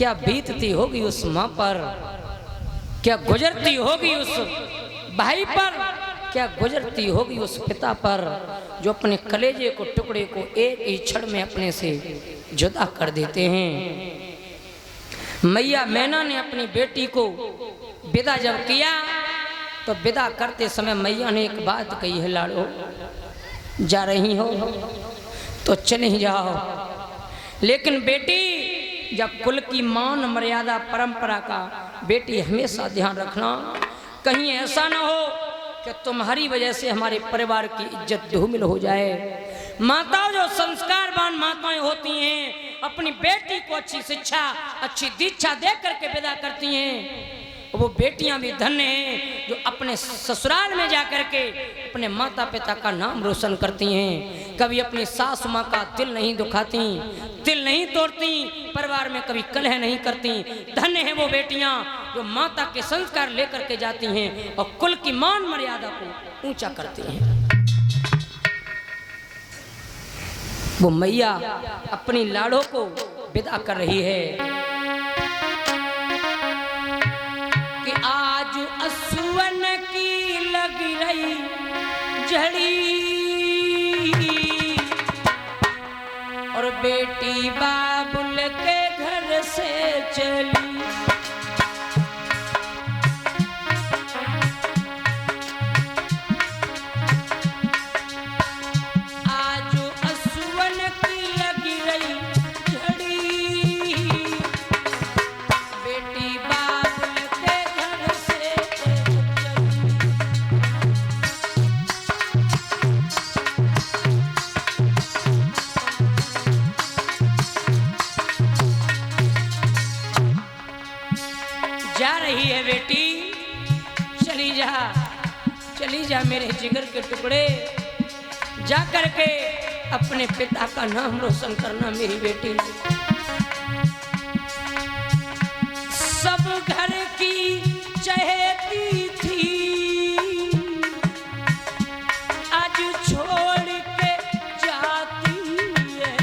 क्या बीतती होगी उस माँ पर, क्या गुजरती होगी उस भाई पर, क्या गुजरती होगी उस पिता पर जो अपने कलेजे को टुकड़े को एक ही क्षण में अपने से जुदा कर देते हैं। मैया मैना ने अपनी बेटी को विदा जब किया तो विदा करते समय मैया ने एक बात कही है, लाड़ो जा रही हो तो चले जाओ, लेकिन बेटी जब कुल की मान मर्यादा परंपरा का बेटी हमेशा ध्यान रखना, कहीं ऐसा ना हो कि तुम्हारी वजह से हमारे परिवार की इज्जत धूमिल हो जाए। माताओं जो संस्कारवान माताएं होती हैं अपनी बेटी को अच्छी शिक्षा अच्छी दीक्षा दे करके विदा करती हैं। वो बेटियां भी धन्य हैं जो अपने ससुराल में जा करके अपने माता पिता का नाम रोशन करती हैं, कभी अपनी सास माँ का दिल नहीं दुखाती, दिल नहीं तोड़ती, परिवार में कभी कलह नहीं करती। धन्य है वो बेटियां जो माता के संस्कार लेकर के जाती हैं और कुल की मान मर्यादा को ऊंचा करती हैं। वो मैया अपनी लाड़ों को विदा कर रही है कि आज असुवन की लग रही झड़ी और बेटी बाबुल के घर से चली। जा रही है बेटी, चली जा मेरे जिगर के टुकड़े, जा करके अपने पिता का नाम रोशन करना मेरी बेटी। सब घर की चहेती थी आज छोड़ के जाती है।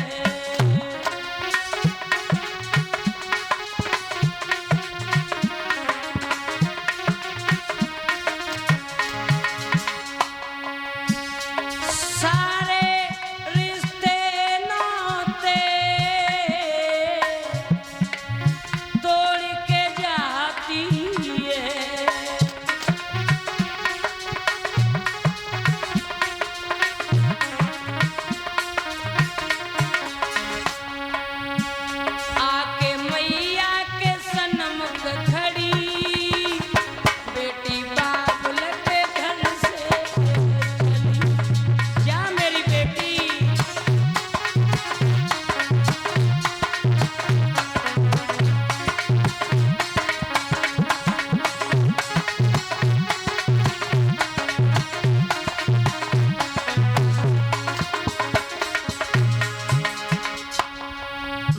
सारे रिश्ते नाते तोड़ के जाती है। आके मैया के सनम खड़ी बेटी बाबुल के घर से चली। जा मेरी बेटी।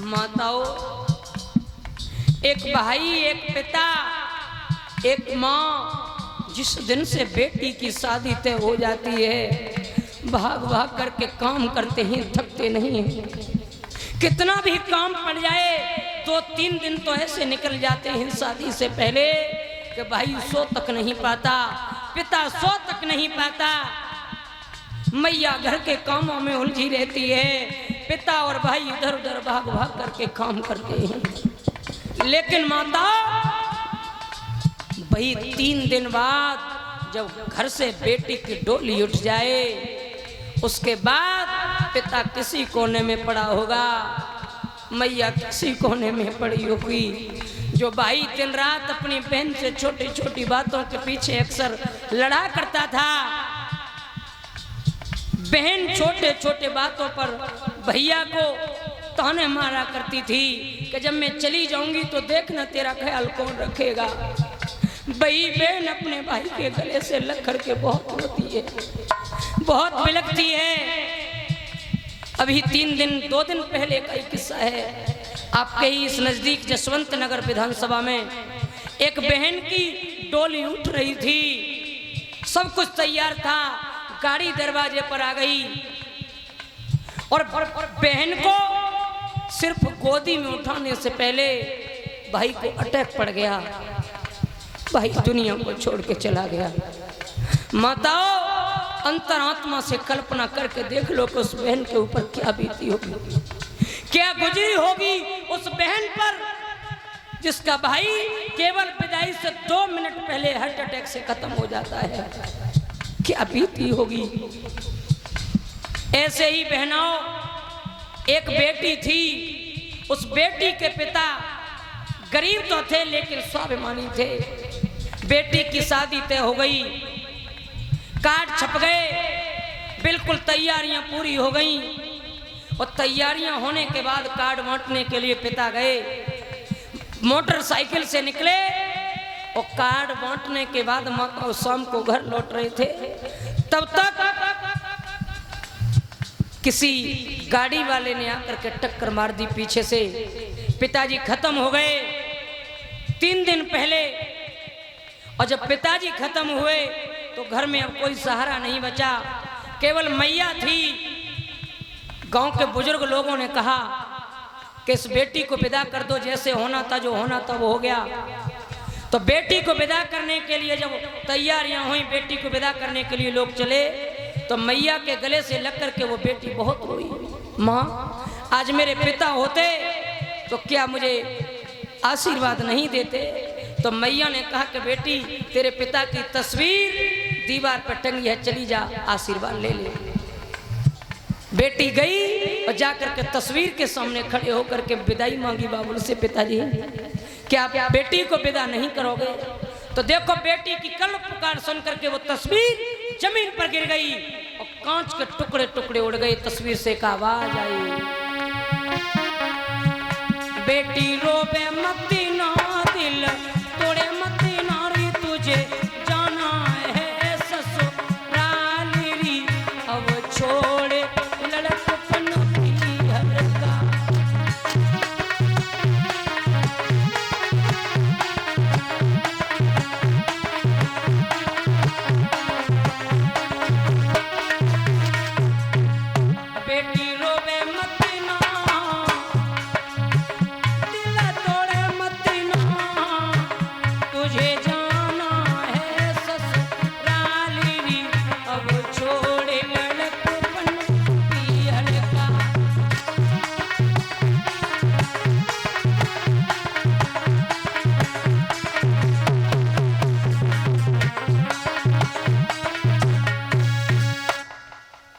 माताओं, एक भाई एक पिता एक माँ जिस दिन से बेटी की शादी तय हो जाती है भाग भाग करके काम करते हैं, थकते नहीं हैं। कितना भी काम पड़ जाए 2-3 दिन तो ऐसे निकल जाते हैं शादी से पहले कि भाई सो तक नहीं पाता, पिता सो तक नहीं पाता। मैया घर के कामों में उलझी रहती है, पिता और भाई इधर उधर भाग भाग करके काम करते हैं। लेकिन माता वही 3 दिन बाद जब घर से बेटी की डोली उठ जाए उसके बाद पिता किसी कोने में पड़ा होगा, मैया किसी कोने में पड़ी होगी। जो भाई दिन रात अपनी बहन से छोटी छोटी बातों के पीछे अक्सर लड़ा करता था, बहन छोटे छोटे बातों पर भैया को ताने मारा करती थी कि जब मैं चली जाऊंगी तो देखना तेरा ख्याल कौन रखेगा। बही बहन अपने भाई के गले से लग करके बहुत रोती है, बहुत बिलखती है। अभी 2 दिन पहले का एक किस्सा है। आपके ही इस नजदीक जसवंत नगर विधानसभा में एक बहन की डोली उठ रही थी, सब कुछ तैयार था, गाड़ी दरवाजे पर आ गई और बहन को सिर्फ गोदी में उठाने से पहले भाई को अटैक पड़ गया, भाई दुनिया को छोड़ के चला गया। माताओं, अंतरात्मा से कल्पना करके देख लो कि उस बहन के ऊपर क्या बीती होगी, क्या गुजरी होगी उस बहन पर जिसका भाई केवल विदाई से 2 मिनट पहले हार्ट अटैक से खत्म हो जाता है। क्या बीती होगी। ऐसे ही बहनों, एक बेटी थी, उस बेटी के पिता गरीब तो थे लेकिन स्वाभिमानी थे। बेटी की शादी तय हो गई, कार्ड छप गए, बिल्कुल तैयारियां पूरी हो गई। और तैयारियां होने के बाद कार्ड बांटने के लिए पिता गए, मोटरसाइकिल से निकले और कार्ड बांटने के बाद माता शाम को घर लौट रहे थे। तब तक किसी गाड़ी वाले ने आकर के टक्कर मार दी पीछे से। पिताजी खत्म हो गए 3 दिन पहले। और जब पिताजी खत्म हुए तो घर में अब कोई सहारा नहीं बचा, केवल मैया थी। गांव के बुजुर्ग लोगों ने कहा कि इस बेटी को विदा कर दो, जैसे होना था, जो होना था वो हो गया। तो बेटी को विदा करने के लिए जब तैयारियां हुई, बेटी को विदा करने के लिए लोग चले, तो मैया के गले से लग करके वो बेटी बहुत रोई। माँ, आज मेरे पिता होते तो क्या मुझे आशीर्वाद नहीं देते। तो मैया ने कहा कि बेटी, तेरे पिता की तस्वीर दीवार पर टंगी है, चली जा, आशीर्वाद ले ले। बेटी गई और जाकर के तस्वीर के सामने खड़े होकर के विदाई मांगी बाबुल से, पिताजी क्या आप बेटी को विदा नहीं करोगे। तो देखो, बेटी की कल पुकार सुन करके वो तस्वीर जमीन पर गिर गई और कांच के टुकड़े टुकड़े उड़ गए। तस्वीर से एक आवाज आई, बेटी रोवे मत ना, दिल तोड़े मत नारी, तुझे जाना है ससुराल री, अब छोड़े लड़कपन की हरका। बेटी रोवे मत ना, दिल तोड़े मत ना, तुझे जाना है ससुराल री, अब छोड़े लड़कपन की हरका।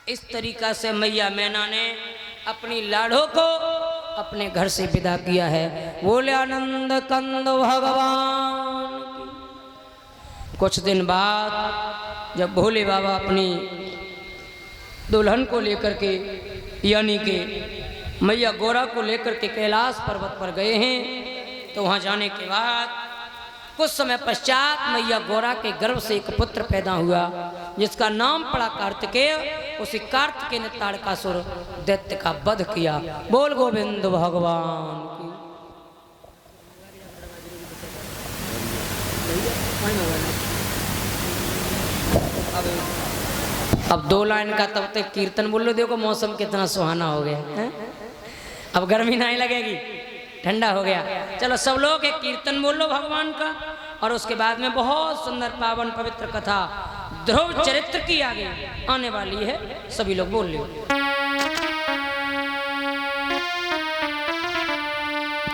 इस तरीका से मैया मैना ने अपनी लाड़ों को अपने घर से विदा किया है। बोले आनंद कंद भगवान की। कुछ दिन बाद जब भोले बाबा अपनी दुल्हन को लेकर के, यानी कि मैया गौरा को लेकर के कैलाश पर्वत पर गए हैं, तो वहाँ जाने के बाद कुछ समय पश्चात मैया गौरा के गर्भ से एक पुत्र पैदा हुआ, जिसका नाम पड़ा कार्तिकेय। उसी कार्तिकेय ने ताड़कासुर दैत्य का वध किया। बोल गोविंद भगवान की। अब 2 लाइन का तब तक कीर्तन बोल लो। देखो मौसम कितना सुहाना हो गया है? अब गर्मी नहीं लगेगी, ठंडा हो गया। चलो सब लोग एक कीर्तन बोल लो भगवान का, और उसके बाद में बहुत सुंदर पावन पवित्र कथा ध्रुव चरित्र की आगे आने वाली है। सभी लोग बोल लो।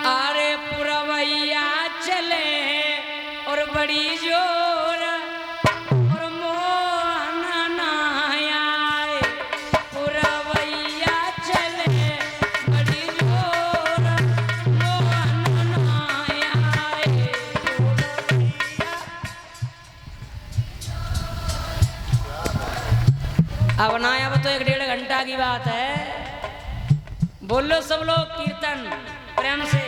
अरे पुरवैया चले और बड़ी जोर, और मोहन ना आए। पुरवैया चले बड़ी जोर, मोहन ना आए। अब ना, अब तो 1-1.5 घंटा की बात है। बोल लो सब लोग कीर्तन प्रेम से।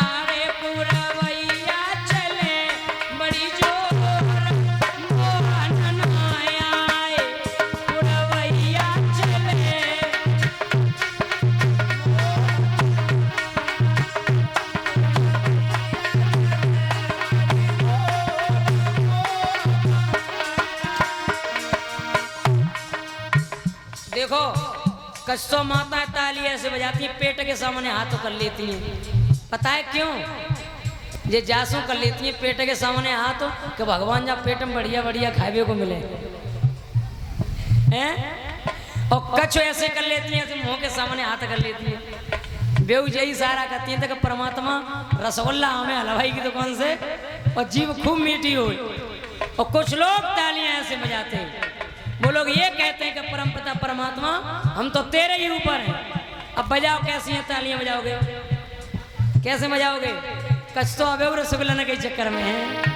अरे पुरवैया चले बड़ी जोर, मोहन ना आए। पुरवैया चले देखो कस्सो माता ताली ऐसे बजाती हैं, पेट के सामने हाथ कर लेती हैं। पता है क्यों? ये जासू कर लेती हैं पेट के सामने हाथ, कि भगवान जब पेट में बढ़िया बढ़िया खावे को मिले हैं। और कछ ऐसे कर लेती हैं, ऐसे मुंह के सामने हाथ कर लेती हैं। बेऊ यही सारा करती हैं कि परमात्मा रसगुल्ला हमें हलवाई की दुकान से और जीव खूब मीठी हो। और कुछ लोग तालियां ऐसे बजाते हैं, वो लोग ये कहते हैं कि परमपिता परमात्मा हम तो तेरे ही ऊपर हैं। अब बजाओ, कैसी हैं तालियां बजाओगे? कैसे बजाओगे? कच तो अबे रसगुल्ला न कई चक्कर में है।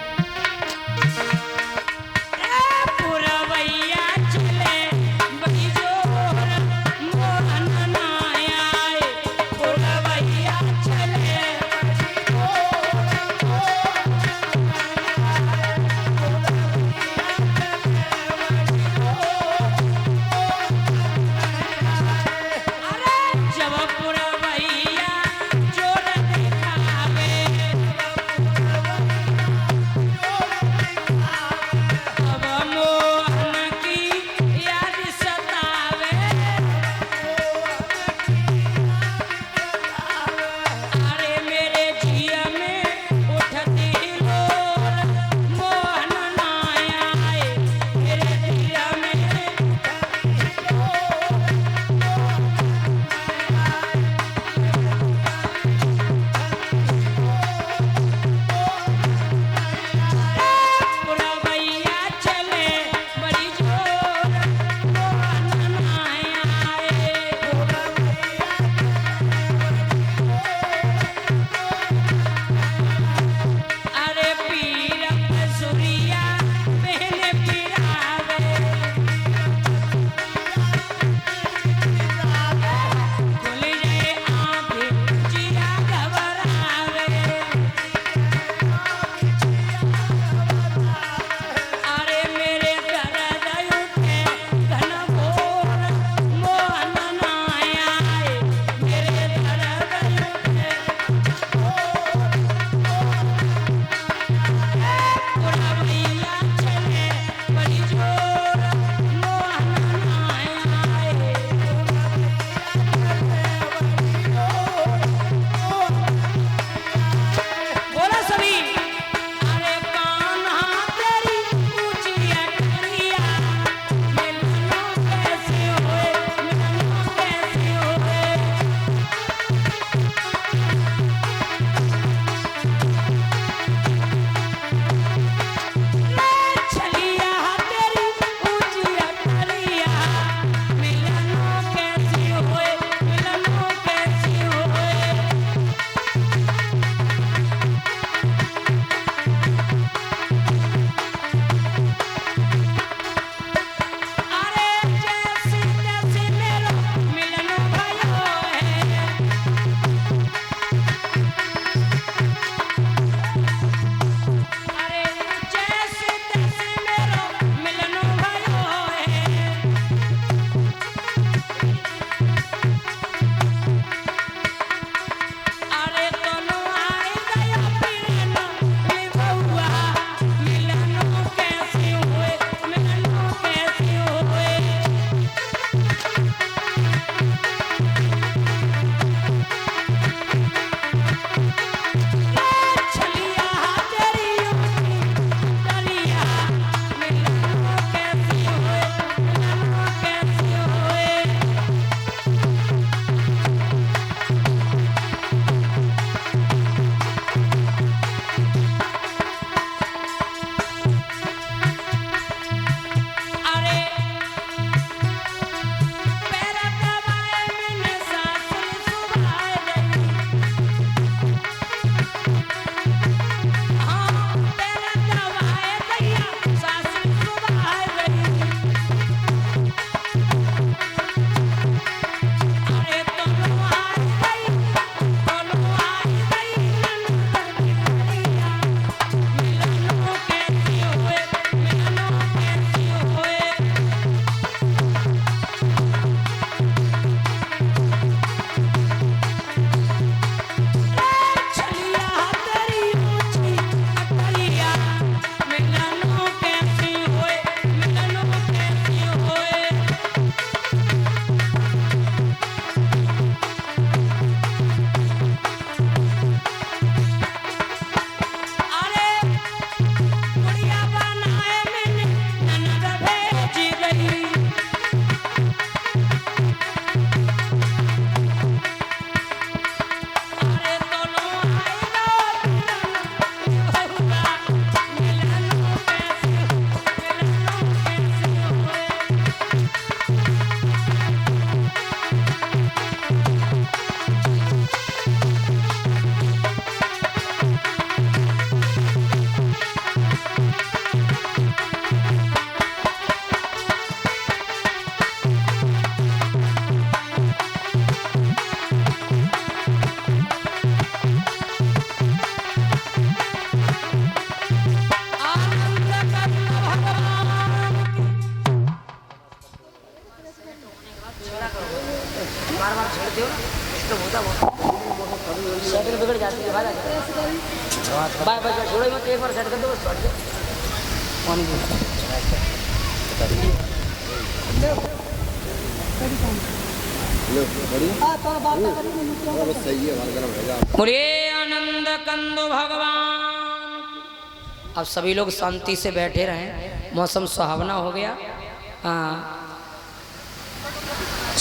सेटिंग बिगड़ जाती है बाय बाय छोड़ो मत एक बार सेट कर दो बस छोड़ दो पानी बोलिए आनंद कंदो भगवान। अब सभी लोग शांति से बैठे रहें, मौसम सुहावना हो गया।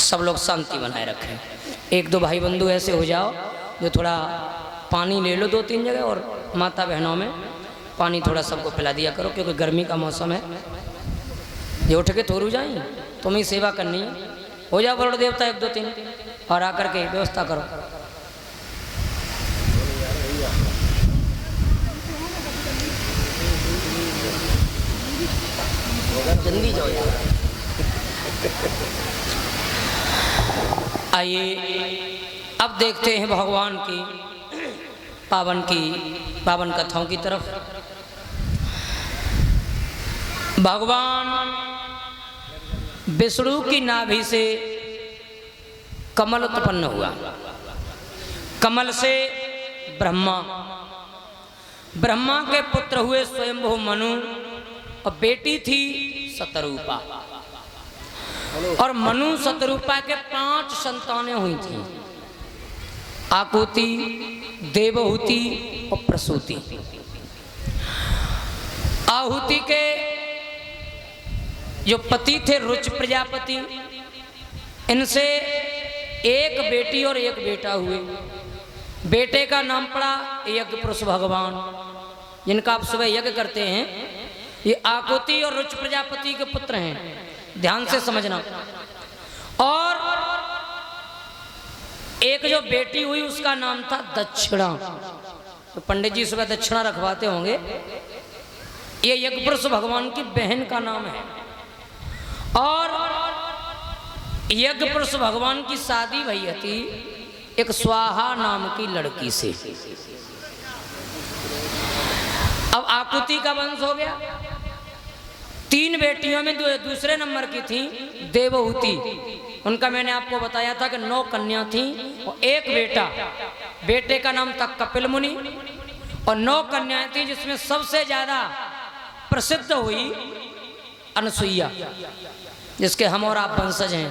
सब लोग शांति बनाए रखें। एक दो भाई बंधु ऐसे हो जाओ जो थोड़ा पानी ले लो 2-3 जगह, और माता बहनों में पानी थोड़ा सबको पिला दिया करो, क्योंकि गर्मी का मौसम है। ये उठ के थोड़ू जाएं, तुम्हें सेवा करनी है। हो जाओ वरुण देवता 1-2-3 और आकर के व्यवस्था करो। जल्दी जाओ यार। आइए अब देखते हैं भगवान की पावन कथाओं की तरफ। भगवान विष्णु की नाभि से कमल उत्पन्न हुआ, कमल से ब्रह्मा के पुत्र हुए स्वयंभू मनु, और बेटी थी शतरूपा। और मनु शतरूपा के 5 संतानें हुई थी, आकुति, देवहूति और प्रसूति। आहुति के जो पति थे रुच प्रजापति, इनसे एक बेटी और एक बेटा हुए। बेटे का नाम पड़ा यज्ञ पुरुष भगवान, जिनका आप सुबह यज्ञ करते हैं। ये आकुति और रुच प्रजापति के पुत्र हैं, ध्यान से समझना। और एक जो बेटी हुई उसका नाम था दक्षिणा। तो पंडित जी सुबह दक्षिणा रखवाते होंगे। ये यज्ञ पुरुष भगवान की बहन का नाम है। और यज्ञ पुरुष भगवान की शादी भई थी एक स्वाहा नाम की लड़की से। अब आकुति का वंश हो गया। 3 बेटियों में दूसरे नंबर की थी देवहूति। उनका मैंने आपको बताया था कि 9 कन्या थी और एक बेटा। बेटे का नाम था कपिल मुनि, और 9 कन्याएं थी, जिसमें सबसे ज्यादा प्रसिद्ध हुई अनसुईया, जिसके हम और आप वंशज हैं।